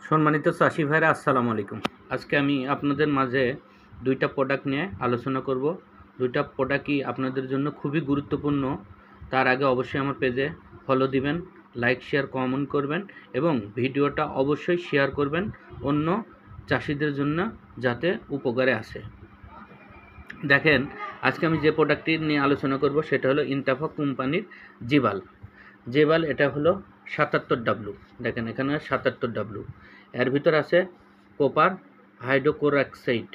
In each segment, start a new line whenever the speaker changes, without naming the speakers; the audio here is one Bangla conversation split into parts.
সম্মানিত চাষি ভাইরা আসসালামু আলাইকুম। আজকে আমি আপনাদের মাঝে দুইটা প্রোডাক্ট নিয়ে আলোচনা করব। দুইটা প্রোডাক্টই আপনাদের জন্য খুবই গুরুত্বপূর্ণ। তার আগে অবশ্যই আমার পেজে ফলো দিবেন, লাইক শেয়ার কমেন্ট করবেন এবং ভিডিওটা অবশ্যই শেয়ার করবেন অন্য চাষিদের জন্য যাতে উপকারে আসে। দেখেন, আজকে আমি যে প্রোডাক্টটি নিয়ে আলোচনা করব সেটা হলো ইনটাফা কোম্পানির জেবাল। এটা হলো 77W। দেখেন এখানে 77W। এর ভিতর আছে কপার হাইড্রোক্লোরোক্সাইড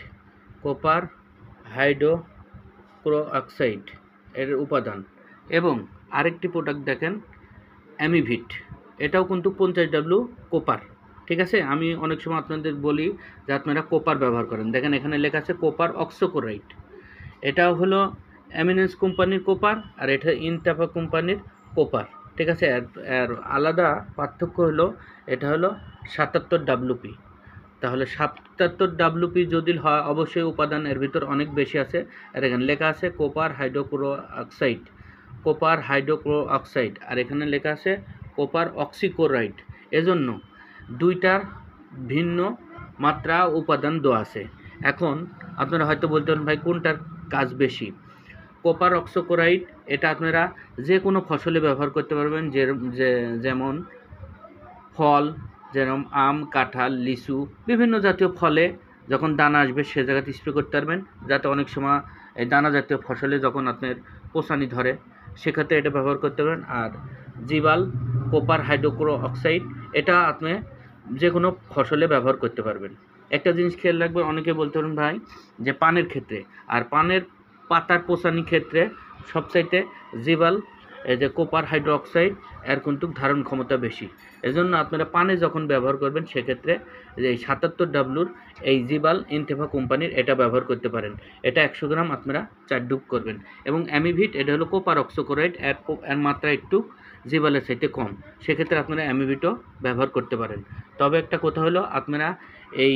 এর উপাদান। এবং আরেকটি প্রোডাক্ট দেখেন অ্যামিভিট, এটাও কিন্তু 50W কোপার। ঠিক আছে, আমি অনেক সময় আপনাদের বলি যে আপনারা কোপার ব্যবহার করেন। দেখেন এখানে লেখা আছে কোপার অক্সোক্লোরাইড। এটাও হলো এমিনেন্স কোম্পানির কোপার, আর এটা ইনটাফা কোম্পানির কোপার। ঠিক আছে, এর আলাদা পার্থক্য হলো এটা হলো 77WP। তাহলে 77WP যদি হয় অবশ্যই উপাদান এর ভিতর অনেক বেশি আছে। আর এখানে লেখা আছে কোপার হাইড্রোক্লোরোক্সাইড, আর এখানে লেখা আছে কোপার অক্সিক্লোরাইড। এজন্য দুইটার ভিন্ন মাত্রা উপাদান দেওয়া আছে। এখন আপনারা হয়তো বলতে পারেন ভাই কোনটার কাজ বেশি। কোপার অক্সিক্লোরাইড এটা আপনারা যে কোনো ফসলে ব্যবহার করতে পারবেন, যেমন ফল, যেরকম আম, কাঁঠাল, লিচু, বিভিন্ন জাতীয় ফলে যখন দানা আসবে সে জায়গাতে স্প্রে করতে পারবেন, যাতে অনেক সময় এই দানা জাতীয় ফসলে যখন আপনার পোঁচানি ধরে সেক্ষেত্রে এটা ব্যবহার করতে পারেন। আর জিবাল কোপার হাইড্রোক্লোরোক্সাইড এটা আপনি যে কোনো ফসলে ব্যবহার করতে পারবেন। একটা জিনিস খেয়াল রাখবেন, অনেকে বলতে পারেন ভাই যে পানের ক্ষেত্রে, আর পানের পাতার পোঁচানির ক্ষেত্রে সবচাইতে জিবাল এই যে কোপার হাইড্রোক্সাইড এর কিন্তু ধারণ ক্ষমতা বেশি। এজন্য আপনারা পানে যখন ব্যবহার করবেন সেক্ষেত্রে এই 77Wর এই জিবাল ইনটাফা কোম্পানির এটা ব্যবহার করতে পারেন। এটা 100 গ্রাম আপনারা 4 ডুব করবেন। এবং অ্যামিভিট এটা হলো কোপার অক্সিক্লোরাইড, এর মাত্রা একটু জিবালের চাইতে কম, সেক্ষেত্রে আপনারা অ্যামিভিটও ব্যবহার করতে পারেন। তবে একটা কথা হলো আপনারা এই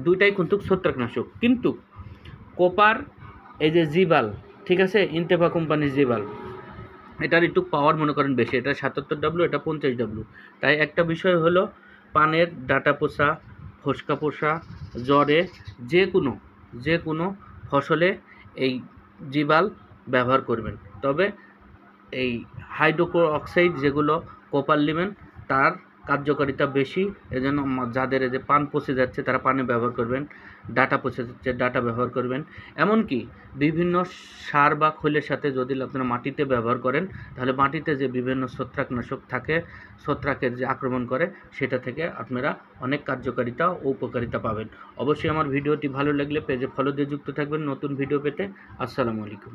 দুইটাই কিন্তু ছত্রাকনাশক, কিন্তু কোপার এই যে জিবাল, ঠিক আছে, ইনটাফা কোম্পানির জিবাল এটার একটু পাওয়ার মনে করেন বেশি। এটা 77W, এটা 50W। তাই একটা বিষয় হলো পানের ডাঁটা পোষা, ফসকা পোষা, জ্বরে যে কোনো ফসলে এই জিবাল ব্যবহার করবেন। তবে এই হাইড্রোক্লোরোক্সাইড যেগুলো কোপার নেবেন তার কার্যকারিতা বেশি। এজন্য যাদের এই যে পান পচে যাচ্ছে তারা পানে ব্যবহার করবেন, ডাটা পচে যাচ্ছে ডাটা ব্যবহার করবেন। এমনকি বিভিন্ন সার বা খৈলের সাথে যদি আপনারা মাটিতে ব্যবহার করেন তাহলে মাটিতে যে বিভিন্ন ছত্রাকনাশক থাকে, ছত্রাকের যে আক্রমণ করে সেটা থেকে আপনারা অনেক কার্যকারিতা ও উপকারিতা পাবেন। অবশ্যই আমার ভিডিওটি ভালো লাগলে পেজে ফলো দিয়ে যুক্ত থাকবেন নতুন ভিডিও পেতে। আসসালামু আলাইকুম।